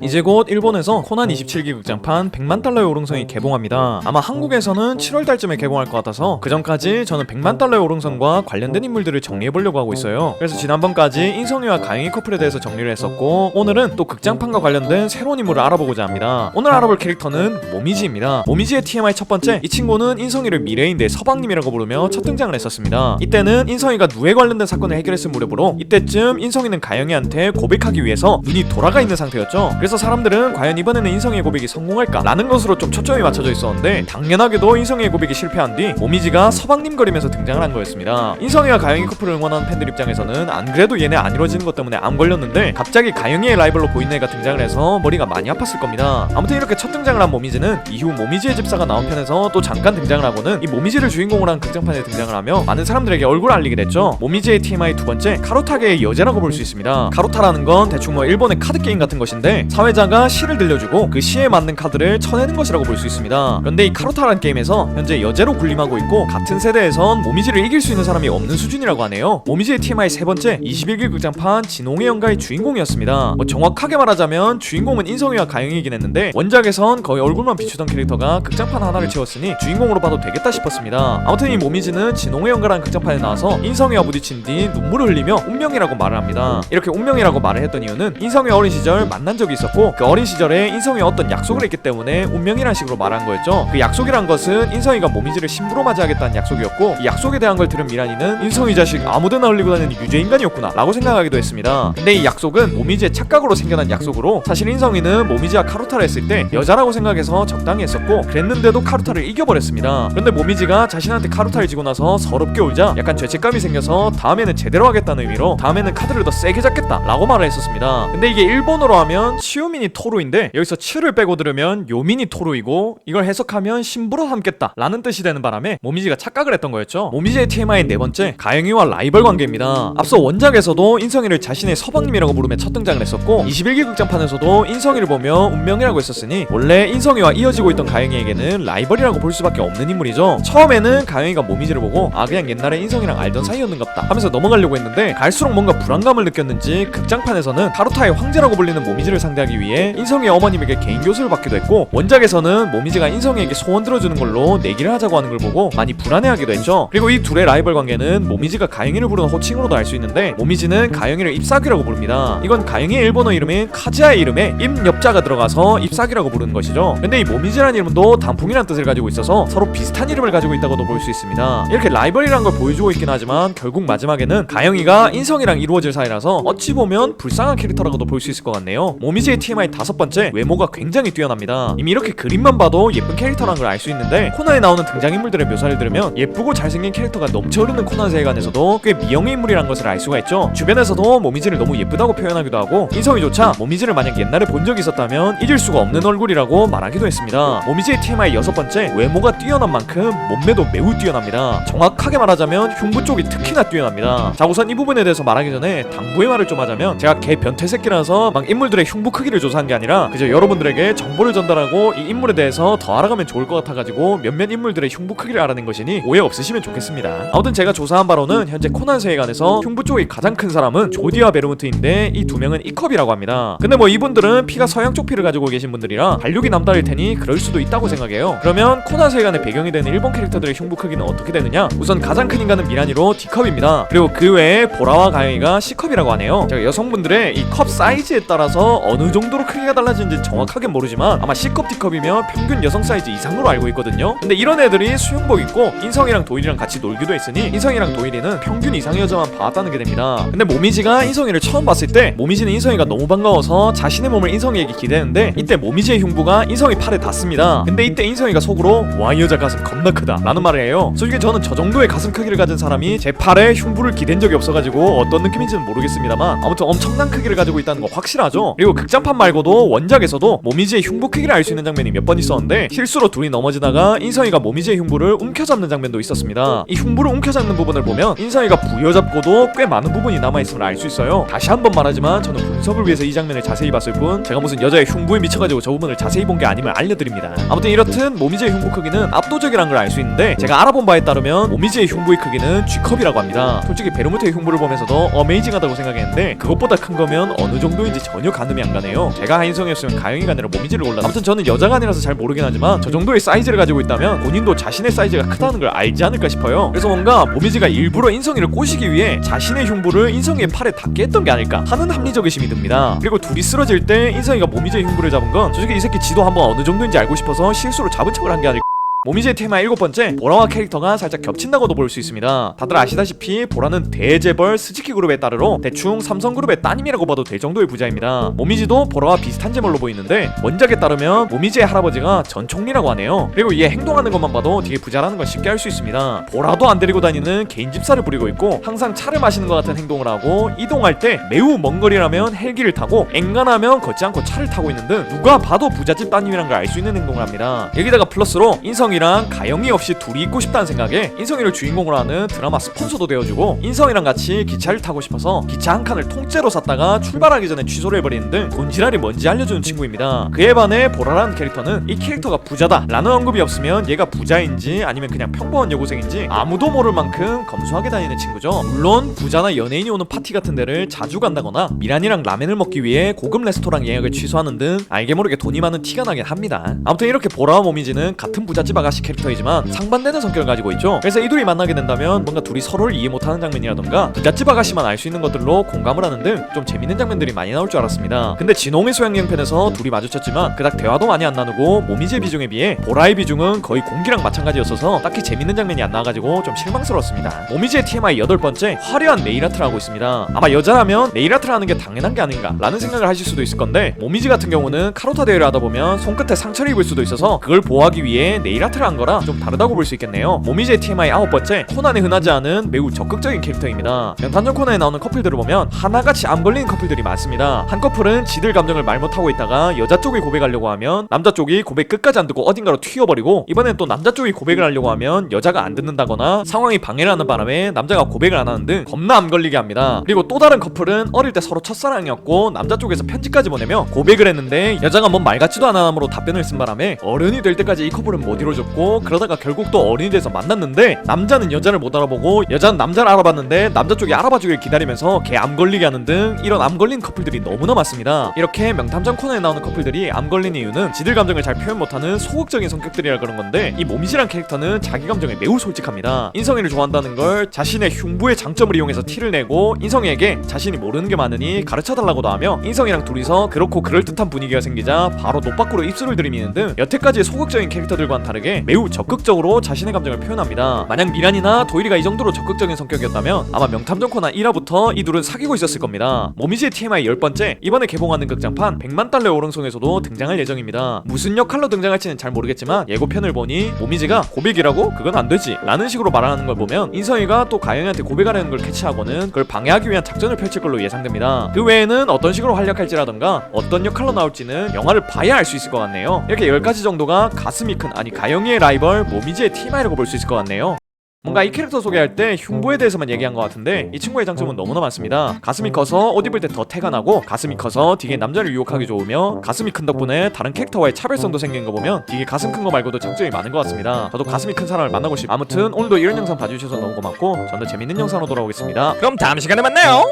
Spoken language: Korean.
이제 곧 일본에서 코난 27기 극장판 100만 달러의 오릉성이 개봉합니다. 아마 한국에서는 7월 달쯤에 개봉할 것 같아서 그 전까지 저는 100만 달러의 오릉성과 관련된 인물들을 정리해보려고 하고 있어요. 그래서 지난번까지 인성이와 가영이 커플에 대해서 정리를 했었고, 오늘은 또 극장판과 관련된 새로운 인물을 알아보고자 합니다. 오늘 알아볼 캐릭터는 모미지입니다. 모미지의 TMI 첫 번째, 이 친구는 인성이를 미래인데 서방님이라고 부르며 첫 등장을 했었습니다. 이때는 인성이가 누에 관련된 사건을 해결했을 무렵으로, 이때쯤 인성이는 가영이한테 고백하기 위해서 눈이 돌아가 있는 상태였죠. 그래서 사람들은 과연 이번에는 인성이의 고백이 성공할까 라는 것으로 좀 초점이 맞춰져 있었는데, 당연하게도 인성이의 고백이 실패한 뒤 모미지가 서방님 거리면서 등장을 한 거였습니다. 인성이와 가영이 커플을 응원하는 팬들 입장에서는 안 그래도 얘네 안 이루어지는 것 때문에 암 걸렸는데, 갑자기 가영이의 라이벌로 보이는 애가 등장을 해서 머리가 많이 아팠을 겁니다. 아무튼 이렇게 첫 등장을 한 모미지는 이후 모미지의 집사가 나온 편에서 또 잠깐 등장을 하고는 이 모미지를 주인공으로 한 극장판에 등장을 하며 많은 사람들에게 얼굴을 알리게 됐죠. 모미지의 TMI 두 번째, 카루타계의 여제라고 볼 수 있습니다. 카루타라는 건 대충 뭐 일본의 카드 게임 같은 것인데, 사회자가 시를 들려주고 그 시에 맞는 카드를 쳐내는 것이라고 볼 수 있습니다. 그런데 이 카루타라는 게임에서 현재 여제로 군림하고 있고, 같은 세대에선 모미지를 이길 수 있는 사람이 없는 수준이라고 하네요. 모미지의 TMI 세 번째, 21기 극장판 진홍의 연가의 주인공이었습니다. 뭐 정확하게 말하자면 주인공은 인성이와 가영이긴 했는데, 원작에선 거의 얼굴만 비추던 캐릭터가 극장판 하나를 채웠으니 주인공으로 봐도 되겠다 싶었습니다. 아무튼 이 모미지는 진홍의 연가라는 극장판에 나와서 인성이와 부딪힌 뒤 눈물을 흘리며 운명이라고 말을 합니다. 이렇게 운명이라고 말을 했던 이유는 인성이 어린 시절 만난 적이 있었고, 그 어린 시절에 인성이 어떤 약속을 했기 때문에 운명이라는 식으로 말한 거였죠. 그 약속이란 것은 인성이가 모미지를 신부로 맞이하겠다는 약속이었고, 이 약속에 대한 걸 들은 미란이는 인성이 자식 아무데나 흘리고 다니는 유죄인간이었구나 라고 생각하기도 했습니다. 근데 이 약속은 모미지의 착각으로 생겨난 약속으로, 사실 인성이는 모미지와 카루타를 했을 때 여자라고 생각해서 적당히 했었고, 그랬는데도 카루타를 이겨버렸습니다. 그런데 모미지가 자신한테 카루타를 지고 나서 서럽게 울자 약간 죄책감이 생겨서 다음에는 제대로 하겠다는 의미로 다음에는 카드를 더 세게 잡겠다 라고 말을 했었습니다. 근데 이게 일본어로 하면 치우미니 토루인데, 여기서 치를 빼고 들으면 요미니 토루이고, 이걸 해석하면 신부로 삼겠다 라는 뜻이 되는 바람에 모미지가 착각을 했던 거였죠. 모미지의 TMI 네 번째, 가영이와 라이벌 관계입니다. 앞서 원작에서도 인성이를 자신의 서방님이라고 부르며 첫 등장을 했었고, 21기 극장판에서도 인성이를 보며 운명이라고 했었으니 원래 인성이와 이어지고 있던 가영이에게는 라이벌이라고 볼 수밖에 없는 인물이죠. 처음에는 가영이가 모미지를 보고 그냥 옛날에 인성이랑 알던 사이였는갑다 하면서 넘어가려고 했는데, 갈수록 뭔가 불안감을 느꼈는지 극장판에서는 카루타의 황제라고 불리는 모미지를 상대하기 위해 인성이의 어머님에게 개인 교수를 받기도 했고, 원작에서는 모미지가 인성이에게 소원 들어주는 걸로 내기를 하자고 하는 걸 보고 많이 불안해하기도 했죠. 그리고 이 둘의 라이벌 관계는 모미지가 가영이를 부르는 호칭으로도 알 수 있는데, 모미지는 가영이를 잎사귀라고 부릅니다. 이건 가영이의 일본어 이름인 카즈야의 이름에 잎엽자가 들어가서 잎사귀라고 부르는 것이죠. 근데 이 모미지라는 이름도 단풍이라는 뜻을 가지고 있어서 서로 비슷한 이름을 가지고 있다고도 볼 수 있습니다. 이렇게 라이벌이란 걸 보여주고 있긴 하지만, 결국 마지막에는 가영이가 인성이랑 이루어질 사이라서 어찌 보면 불쌍한 캐릭터라고도 볼 수 있을 것 같네요. 모미지의 TMI 다섯 번째, 외모가 굉장히 뛰어납니다. 이미 이렇게 그림만 봐도 예쁜 캐릭터라는 걸 알 수 있는데, 코난에 나오는 등장인물들의 묘사를 들으면 예쁘고 잘생긴 캐릭터가 넘쳐흐르는 코난 세계관에서도 꽤 미형의 인물이란 것을 알 수가 있죠. 주변에서도 모미지를 너무 예쁘다고 표현하기도 하고, 인성이조차 모미지를 만약 옛날에 본 적이 있었다면 잊을 수가 없는 얼굴이라고 말하기도 했습니다. 모미지의 TMI 여섯 번째, 외모가 뛰어난 만큼 몸매도 매우 뛰어납니다. 정확하게 말하자면 흉부 쪽이 특히나 뛰어납니다. 자, 우선 이 부분에 대해서 말하기 전에 당부의 말을 좀 하자면, 제가 개 변태 새끼라서 막 인물들의 흉부 크기를 조사한 게 아니라 그저 여러분들에게 정보를 전달하고 이 인물에 대해서 더 알아가면 좋을 것 같아가지고 몇몇 인물들의 흉부 크기를 알아낸 것이니 오해 없으시면 좋겠습니다. 아무튼 제가 조사한 바로는 현재 코난 세계관에서 흉부 쪽이 가장 큰 사람은 조디와 베르무트인데, 이 두 명은 이컵이라고 합니다. 근데 뭐 이분들은 피가 서양 쪽 피를 가지고 계신 분들이라 발육이 남다를 테니 그럴 수도 있다고 생각해요. 그러면 코난 세계관의 배경이 되는 일본 캐릭터들의 흉부 크기는 어떻게 되느냐? 우선 가장 큰 인간은 미란이로 D컵입니다. 그리고 그 외에 보라와 가영이가 C컵이라고 하네요. 제가 여성분들의 이 컵 사이즈에 따라서 어느 정도로 크기가 달라지는지 정확하게 모르지만 아마 C컵, D컵이면 평균 여성 사이즈 이상으로 알고 있거든요. 근데 이런 애들이 수영복 입고 인성이랑 도일이랑 같이 놀기도 했으니, 인성이랑 도일이는 평균 이상의 여자만 봐왔다는 게 됩니다. 근데 모미지가 인성이를 처음 봤을 때 모미지는 인성이가 너무 반가워서 자신의 몸을 인성이에게 기대는데, 이때 모미지의 흉부가 인성이 팔에 닿습니다. 근데 이때 인성이가 속으로 와, 이 여자 가슴 겁나 크다 라는 말을 해요. 솔직히 저는 저 정도의 가슴 크기를 가진 사람이 제 팔에 흉부를 기댄 적이 없어가지고 어떤 느낌인지는 모르겠습니다만, 아무튼 엄청난 크기를 가지고 있다는 거 확실하죠. 그리고 극장판 말고도 원작에서도 모미지의 흉부 크기를 알 수 있는 장면이 몇 번 있었는데, 실수로 둘이 넘어지다가 인성이가 모미지의 흉부를 움켜잡는 장면도 있었습니다. 이 흉부를 움켜잡는 부분을 보면 인성이가 부여잡고도 꽤 많은 부분이 남아있음을 알 수 있어요. 다시 한번 말하지만 저는 분석을 위해서 이 장면을 자세히 봤을 뿐, 제가 무슨 여자의 흉부에 미쳐가지고 저 부분을 자세히 본 게 아님을 알려드립니다. 아무튼 이렇듯 모미지의 흉부 크기는 압도적이란 걸 알 수 있는데, 제가 알아본 바에 따르면 모미지의 흉부의 크기는 G컵이라고 합니다. 솔직히 베르무트의 흉부를 보면서도 어메이징하다고 생각했는데, 그것보다 큰 거면 어느 정도인지 전혀 가늠이 안 가네요. 하네요. 제가 하인성이었으면 가영이가 아니라 모미지를 골랐. 아무튼 저는 여자가 아니라서 잘 모르긴 하지만 저 정도의 사이즈를 가지고 있다면 본인도 자신의 사이즈가 크다는 걸 알지 않을까 싶어요. 그래서 뭔가 모미지가 일부러 인성이를 꼬시기 위해 자신의 흉부를 인성이의 팔에 닿게 했던 게 아닐까 하는 합리적 의심이 듭니다. 그리고 둘이 쓰러질 때 인성이가 모미지의 흉부를 잡은 건 솔직히 이 새끼 지도 한번 어느 정도인지 알고 싶어서 실수로 잡은 척을 한 게 아닐까. 모미지의 테마 7번째, 보라와 캐릭터가 살짝 겹친다고도 볼 수 있습니다. 다들 아시다시피 보라는 대재벌 스즈키 그룹에 따르러 대충 삼성그룹의 따님이라고 봐도 될 정도의 부자입니다. 모미지도 보라와 비슷한 재벌로 보이는데 원작에 따르면 모미지의 할아버지가 전 총리라고 하네요. 그리고 얘 행동하는 것만 봐도 되게 부자라는 걸 쉽게 알 수 있습니다. 보라도 안 데리고 다니는 개인 집사를 부리고 있고 항상 차를 마시는 것 같은 행동을 하고 이동할 때 매우 먼 거리라면 헬기를 타고 엔간하면 걷지 않고 차를 타고 있는 등 누가 봐도 부잣집 따님이란 걸 알 수 있는 행동을 합니다. 여기다가 플러스로 인성이랑 가영이 없이 둘이 있고 싶다는 생각에 인성이를 주인공으로 하는 드라마 스폰서도 되어주고 인성이랑 같이 기차를 타고 싶어서 기차 한 칸을 통째로 샀다가 출발하기 전에 취소를 해버리는 등 돈지랄이 뭔지 알려주는 친구입니다. 그에 반해 보라라는 캐릭터는 이 캐릭터가 부자다 라는 언급이 없으면 얘가 부자인지 아니면 그냥 평범한 여고생인지 아무도 모를 만큼 검소하게 다니는 친구죠. 물론 부자나 연예인이 오는 파티 같은 데를 자주 간다거나 미란이랑 라멘을 먹기 위해 고급 레스토랑 예약을 취소하는 등 알게 모르게 돈이 많은 티가 나긴 합니다. 아무튼 이렇게 보라와 모미지는 같은 부잣집 아가씨 캐릭터이지만 상반되는 성격을 가지고 있죠. 그래서 이 둘이 만나게 된다면 뭔가 둘이 서로를 이해 못하는 장면이라던가 부잣집 아가씨만 알 수 있는 것들로 공감을 하는 등 좀 재밌는 장면들이 많이 나올 줄 알았습니다. 근데 진홍의 소양여행편에서 둘이 마주쳤지만 그닥 대화도 많이 안 나누고 모미지의 비중에 비해 보라의 비중은 거의 공기랑 마찬가지였어서 딱히 재밌는 장면이 안 나와가지고 좀 실망스러웠습니다. 모미지의 TMI 8번째, 화려한 네일아트를 하고 있습니다. 아마 여자라면 네일아트를 하는 게 당연한 게 아닌가 라는 생각을 하실 수도 있을 건데 모미지 같은 경우는 카로타 대회를 하다 보면 손끝에 상처를 입을 수도 있어서 그걸 보호하기 위해 네일아트를 한 거라 좀 다르다고 볼 수 있겠네요. 모미지의 TMI 9번째, 코난에 흔하지 않은 매우 적극적인 캐릭터입니다. 명탐정 코난에 나오는 커플들을 보면 하나같이 암 걸리는 커플들이 많습니다. 한 커플은 지들 감정을 말 못하고 있다가 여자 쪽이 고백하려고 하면 남자 쪽이 고백 끝까지 안 듣고 어딘가로 튀어버리고, 이번엔 또 남자 쪽이 고백을 하려고 하면 여자가 안 듣는다거나 상황이 방해를 하는 바람에 남자가 고백을 안 하는 등 겁나 암 걸리게 합니다. 그리고 또 다른 커플은 어릴 때 서로 첫사랑이었고 남자 쪽에서 편지까지 보내며 고백을 했는데 여자가 뭔 말 같지도 않은 함으로 답변을 쓴 바람에 어른이 될 때까지 이 커플은 못 이뤄졌고, 그러다가 결국 또 어른이 돼서 만났는데 남자는 여자를 못 알아보고 여자는 남자를 알아봤는데 남자 쪽이 알아봐주길 기다리면서 걔 암 걸리게 하는 등 이런 암 걸린 커플들이 너무나 많습니다. 이렇게 명탐정 코난에 나오는 커플들이 암 걸린 이유는 지들 감정을 잘 표현 못하는 소극적인 성격들이라 그런 건데, 이 모미지란 캐릭터는 자기 감정에 매우 솔직합니다. 인성이를 좋아한다는 걸 자신의 흉부의 장점을 이용해서 티를 내고 인성이에게 자신이 모르는 게 많으니 가르쳐달라고도 하며, 인성이랑 둘이서 그렇고 그럴듯한 분위기가 생기자 바로 노밖으로 입술을 들이미는 등 여태까지의 소극적인 캐릭터들과는 다르게 매우 적극적으로 자신의 감정을 표현합니다. 만약 미란이나 도일이가 이 정도로 적극적인 성격이었다면 아마 명탐정 코난 1화부터 이 둘은 사귀고 있었을 겁니다. 모미지의 TMI 10번째, 이번에 개봉하는 극장판 100만 달러의 오른송에서도 등장할 예정입니다. 무슨 역할로 등장할지는 잘 모르겠지만 예고편을 보니 모미지가 고백이라고? 그건 안 되지 라는 식으로 말하는 걸 보면 인성이가 또 가영이한테 고백하려는 걸 캐치하고는 그걸 방해하기 위한 작전을 펼칠 걸로 예상됩니다. 그 외에는 어떤 식으로 활약할지라던가 어떤 역할로 나올지는 영화를 봐야 알 수 있을 것 같네요. 이렇게 10가지 정도가 가슴이 큰, 아니 가영이의 라이벌 모미지의 TMI라고 볼 수 있을 것 같네요. 뭔가 이 캐릭터 소개할 때 흉부에 대해서만 얘기한 것 같은데 이 친구의 장점은 너무나 많습니다. 가슴이 커서 옷 입을 때 더 태가 나고, 가슴이 커서 되게 남자를 유혹하기 좋으며, 가슴이 큰 덕분에 다른 캐릭터와의 차별성도 생긴 거 보면 되게 가슴 큰 거 말고도 장점이 많은 것 같습니다. 저도 가슴이 큰 사람을 만나고 싶. 아무튼 오늘도 이런 영상 봐주셔서 너무 고맙고 저는 재밌는 영상으로 돌아오겠습니다. 그럼 다음 시간에 만나요.